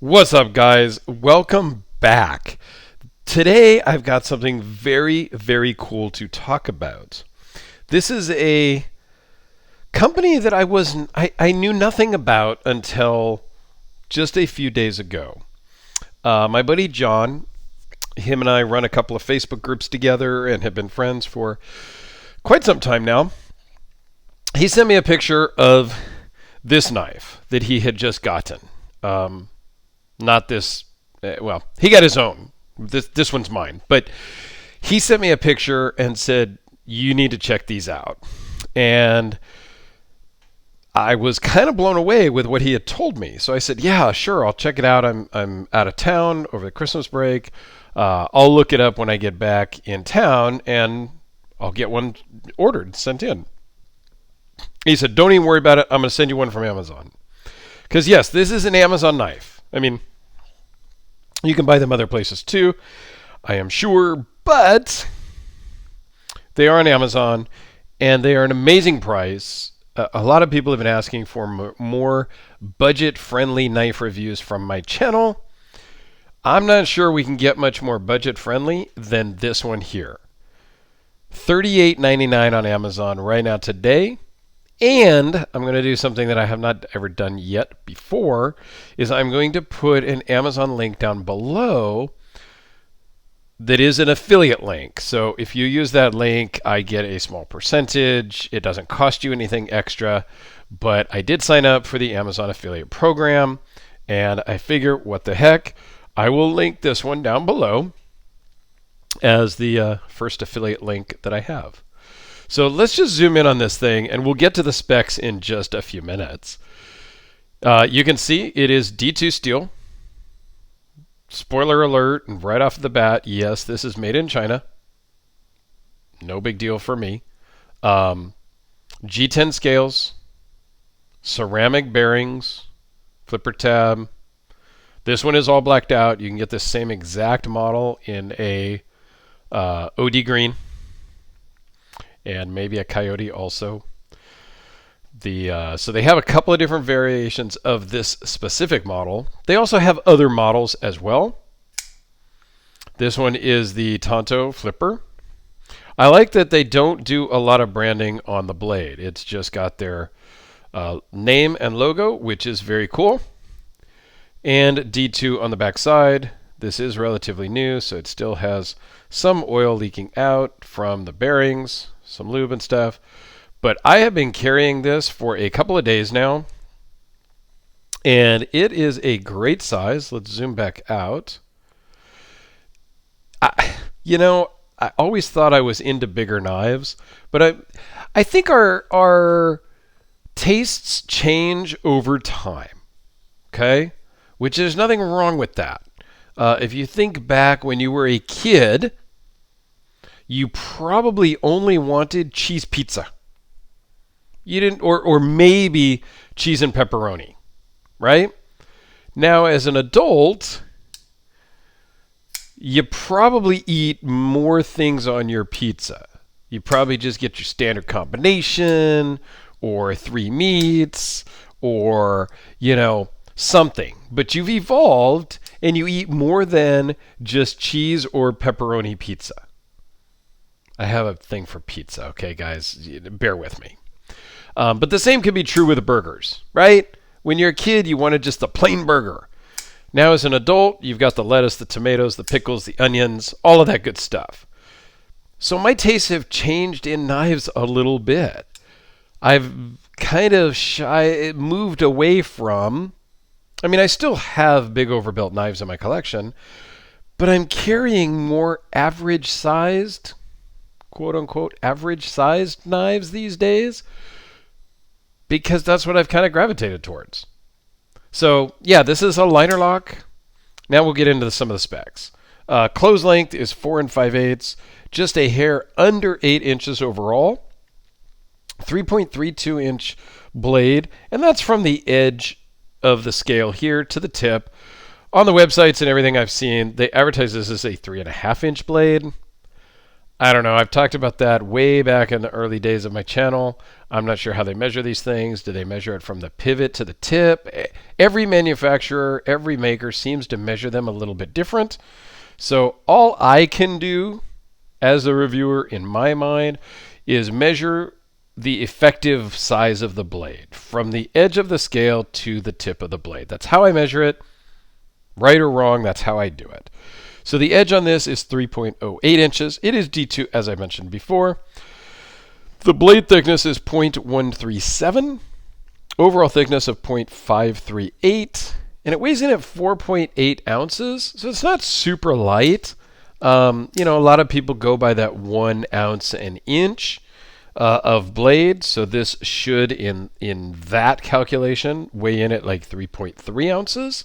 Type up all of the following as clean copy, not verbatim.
What's up, guys? Welcome back. Today, I've got something very, very cool to talk about. This is a company that I knew nothing about until just a few days ago. My buddy John, him and I run a couple of Facebook groups together and have been friends for quite some time now. He sent me a picture of this knife that he had just gotten. Not this, well, he got his own. This one's mine. But he sent me a picture and said, you need to check these out. And I was kind of blown away with what he had told me. So I said, yeah, sure, I'll check it out. I'm out of town over the Christmas break. I'll look it up when I get back in town, and I'll get one ordered, sent in. He said, don't even worry about it. I'm going to send you one from Amazon. Because, yes, this is an Amazon knife. I mean, you can buy them other places too, I am sure, but they are on Amazon, and they are an amazing price. A lot of people have been asking for more budget-friendly knife reviews from my channel. I'm not sure we can get much more budget-friendly than this one here. $38.99 on Amazon right now today. And I'm going to do something that I have not ever done yet before, is I'm going to put an Amazon link down below that is an affiliate link. So if you use that link, I get a small percentage. It doesn't cost you anything extra, but I did sign up for the Amazon affiliate program, and I figure, what the heck, I will link this one down below as the first affiliate link that I have. So let's just zoom in on this thing, and we'll get to the specs in just a few minutes. You can see it is D2 steel. Spoiler alert, and right off the bat, yes, this is made in China. No big deal for me. G10 scales, ceramic bearings, flipper tab. This one is all blacked out. You can get the same exact model in a OD green. And maybe a coyote also. So they have a couple of different variations of this specific model. They also have other models as well. This one is the Tonto flipper. I like that they don't do a lot of branding on the blade. It's just got their name and logo, which is very cool. And D2 on the back side. This is relatively new, so it still has some oil leaking out from the bearings, some lube and stuff. But I have been carrying this for a couple of days now, and it is a great size. Let's zoom back out. I always thought I was into bigger knives, but I think our tastes change over time, okay? Which there's nothing wrong with that. If you think back when you were a kid, you probably only wanted cheese pizza. You didn't, or maybe cheese and pepperoni, right? Now, as an adult, you probably eat more things on your pizza. You probably just get your standard combination, or 3 meats, or, something. But you've evolved, and you eat more than just cheese or pepperoni pizza. I have a thing for pizza, okay, guys? Bear with me. But the same can be true with burgers, right? When you're a kid, you wanted just the plain burger. Now, as an adult, you've got the lettuce, the tomatoes, the pickles, the onions, all of that good stuff. So my tastes have changed in knives a little bit. I've kind of moved away from... I still have big overbuilt knives in my collection, but I'm carrying more average-sized, quote-unquote, average-sized knives these days because that's what I've kind of gravitated towards. So, yeah, this is a liner lock. Now we'll get into some of the specs. Close length is 4 5/8, just a hair under 8 inches overall. 3.32-inch blade, and that's from the edge of the scale here to the tip. On the websites and everything I've seen, they advertise this as a 3.5-inch blade. I don't know. I've talked about that way back in the early days of my channel. I'm not sure how they measure these things. Do they measure it from the pivot to the tip? Every manufacturer, every maker seems to measure them a little bit different. So all I can do as a reviewer in my mind is measure the effective size of the blade from the edge of the scale to the tip of the blade. That's how I measure it. Right or wrong, that's how I do it. So the edge on this is 3.08 inches. It is D2, as I mentioned before. The blade thickness is 0.137. Overall thickness of 0.538. And it weighs in at 4.8 ounces. So it's not super light. A lot of people go by that 1 ounce an inch of blade. So this should, in that calculation, weigh in at like 3.3 ounces.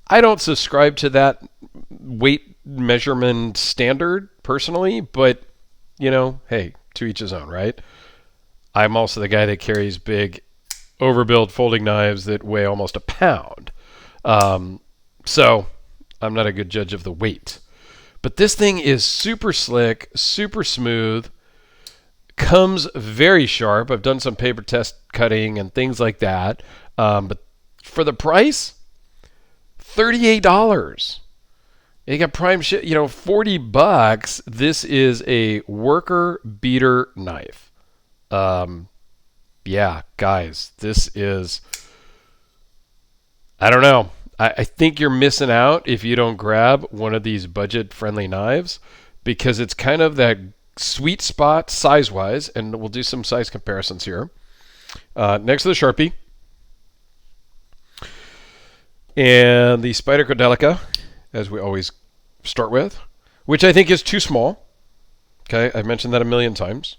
I don't subscribe to that weight measurement standard personally, but hey, to each his own, right? I'm also the guy that carries big, overbuilt folding knives that weigh almost a pound. So I'm not a good judge of the weight. But this thing is super slick, super smooth, comes very sharp. I've done some paper test cutting and things like that. But for the price, $38. You got prime shit, $40. This is a worker beater knife. Yeah, guys, this is, I don't know. I think you're missing out if you don't grab one of these budget-friendly knives, because it's kind of that sweet spot size-wise, and we'll do some size comparisons here. Next to the Sharpie. And the Spyder Codelica, as we always start with, which I think is too small. Okay, I've mentioned that a million times.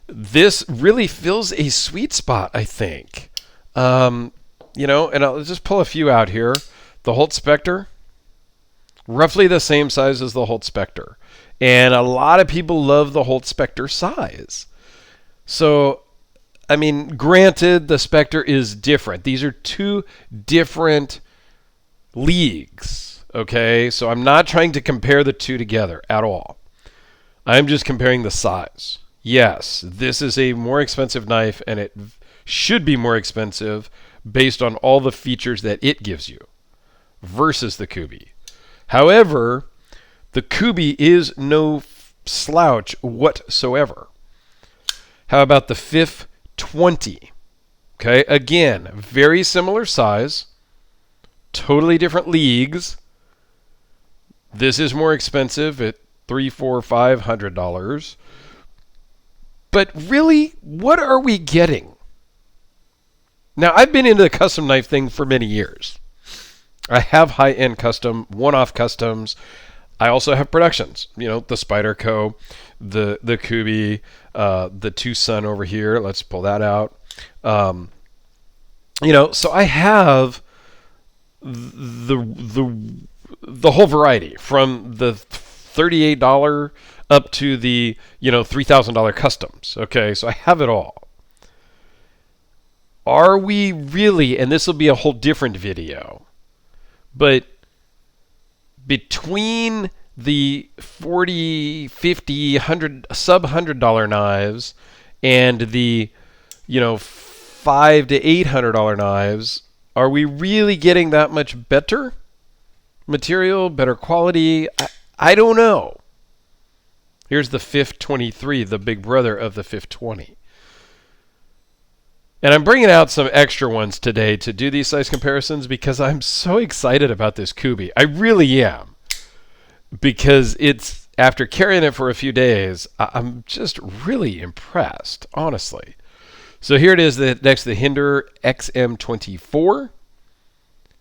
This really fills a sweet spot, I think. And I'll just pull a few out here. The Holt Spectre, roughly the same size as the Holt Spectre. And a lot of people love the Holt Spectre size. So, granted, the Spectre is different. These are two different leagues, okay? So I'm not trying to compare the two together at all. I'm just comparing the size. Yes, this is a more expensive knife, and it should be more expensive based on all the features that it gives you versus the Kubey. However, the Kubey is no slouch whatsoever. How about the FIF 20? Okay, again, very similar size, totally different leagues. This is more expensive at $300, $400, $500. But really, what are we getting? Now, I've been into the custom knife thing for many years. I have high-end custom, one-off customs. I also have productions. The Spyder Co., the Kubey, the Tucson over here. Let's pull that out. So I have the whole variety from the $38 up to the $3,000 customs. Okay, so I have it all. Are we really, and this will be a whole different video, but between the $40, $50, $100, sub $100 knives and the $500 to $800 knives, are we really getting that much better material, better quality? I don't know. Here's the FIF 23, the big brother of the FIF 20. And I'm bringing out some extra ones today to do these size comparisons because I'm so excited about this Kubey. I really am. Because it's, after carrying it for a few days, I'm just really impressed, honestly. So here it is, next to the Hinder XM24.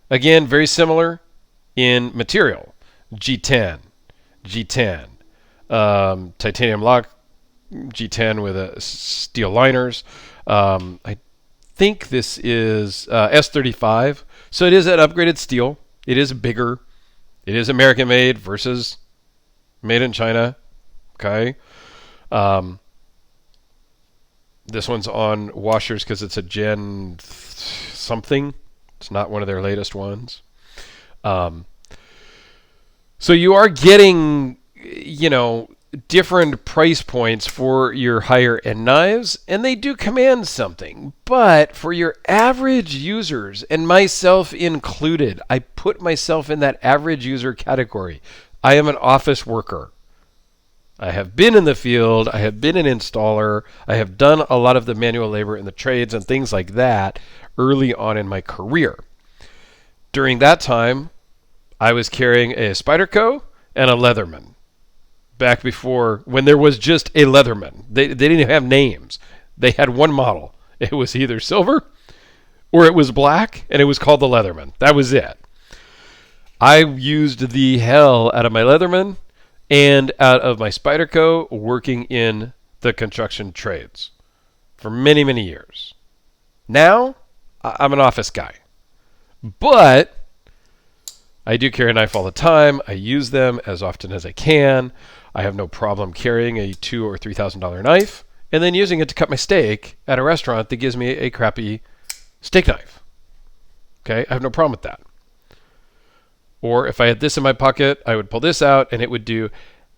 Again, very similar in material. G10, titanium lock, G10 with steel liners. I think this is S35. So it is an upgraded steel. It is bigger. It is American made versus made in China. Okay. This one's on washers because it's a Gen something. It's not one of their latest ones. So you are getting, different price points for your higher end knives, and they do command something. But for your average users, and myself included, I put myself in that average user category. I am an office worker. I have been in the field, I have been an installer, I have done a lot of the manual labor in the trades and things like that early on in my career. During that time, I was carrying a Spyderco and a Leatherman. Back before, when there was just a Leatherman. They didn't even have names. They had one model. It was either silver or it was black, and it was called the Leatherman. That was it. I used the hell out of my Leatherman and out of my Spyderco working in the construction trades for many, many years. Now, I'm an office guy. But I do carry a knife all the time. I use them as often as I can. I have no problem carrying a $2,000 or $3,000 knife and then using it to cut my steak at a restaurant that gives me a crappy steak knife. Okay, I have no problem with that. Or if I had this in my pocket, I would pull this out and it would do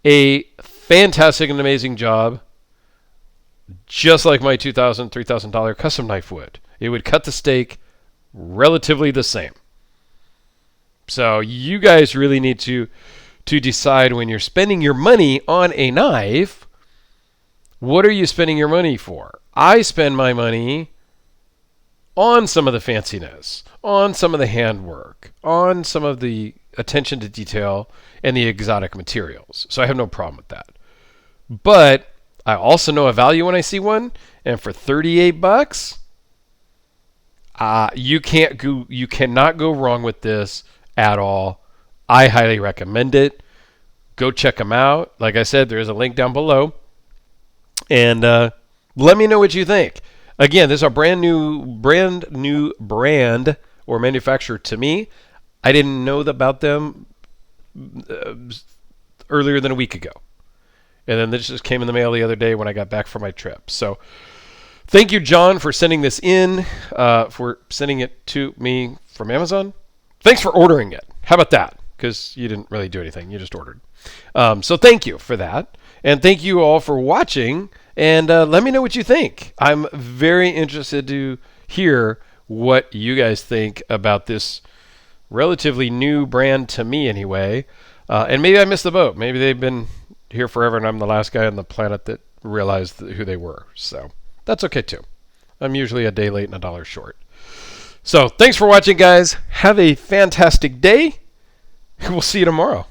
a fantastic and amazing job, just like my $2,000, $3,000 custom knife would. It would cut the steak relatively the same. So you guys really need to decide when you're spending your money on a knife, what are you spending your money for? I spend my money on some of the fanciness, on some of the handwork, on some of the attention to detail and the exotic materials. So I have no problem with that. But I also know a value when I see one, and for $38, you cannot go wrong with this at all. I highly recommend it. Go check them out. Like I said, there is a link down below. And let me know what you think. Again, this is a brand new brand or manufacturer to me. I didn't know about them earlier than a week ago. And then this just came in the mail the other day when I got back from my trip. So thank you, John, for sending this in, for sending it to me from Amazon. Thanks for ordering it. How about that? Because you didn't really do anything. You just ordered. So thank you for that. And thank you all for watching. And let me know what you think. I'm very interested to hear what you guys think about this relatively new brand to me anyway. And maybe I missed the boat. Maybe they've been here forever and I'm the last guy on the planet that realized who they were. So that's okay too. I'm usually a day late and a dollar short. So thanks for watching, guys. Have a fantastic day. We'll see you tomorrow.